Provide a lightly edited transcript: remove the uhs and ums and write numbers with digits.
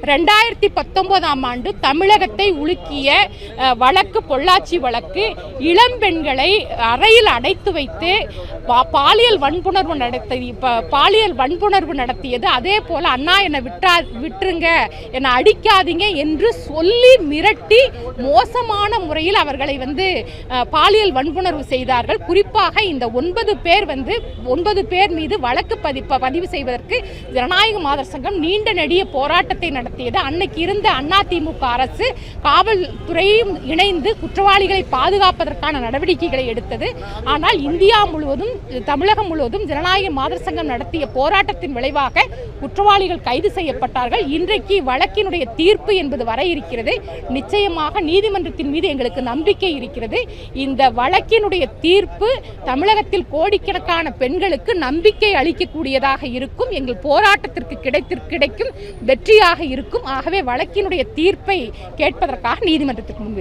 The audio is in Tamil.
2019ஆம் ஆண்டு தமிழகத்தை உலுக்கிய வழக்கு, பொள்ளாச்சி வழக்கு, இளம்பெண்களை அறையில் அடைத்து வைத்து பாலியல் வன்புணர்வு நடத்தியது. அதே போல அண்ணா என்னை விட்டுருங்க, என்னை அடிக்காதீங்க என்று சொல்லி மிரட்டி மோசமான முறையில் அவர்களை பாலியல் வன்புணர்வு செய்தார்கள். குறிப்பாக இந்த 9 பேர் மீது வழக்கு பதிவு செய்வதற்கு ஜனநாயக மாதர் சங்கம் நீண்ட நெடிய போராட்டத்தை நடத்தியது. அன்னைக்கு இருந்த அதிமுக அரசு காவல்துறையும் இணைந்து குற்றவாளிகளை பாதுகாப்பதற்கான நடவடிக்கைகளை எடுத்தது. ஆனால் இந்தியா முழுவதும், தமிழகம் முழுவதும் ஜனநாயக மாதர் சங்கம் நடத்திய போராட்டத்தின் விளைவாக குற்றவாளிகள் கைது செய்யப்பட்டார்கள். இன்றைக்கு வழக்கினுடைய தீர்ப்பு என்பது வர இருக்கிறது. நிச்சயமாக நீதிமன்றத்தின் மீது எங்களுக்கு நம்பிக்கை இருக்கிறது. இந்த வழக்கினுடைய தீர்ப்பு தமிழகத்தில் கோடிக்கணக்கான பெண்களுக்கு நம்பிக்கை அளிக்கக்கூடியதாக இருக்கும். எங்கள் போராட்டத்திற்கு கிடைக்கும் வெற்றியாக இருக்கும். ஆகவே வழக்கினுடைய தீர்ப்பை கேட்பதற்காக நீதிமன்றத்திற்கு முன்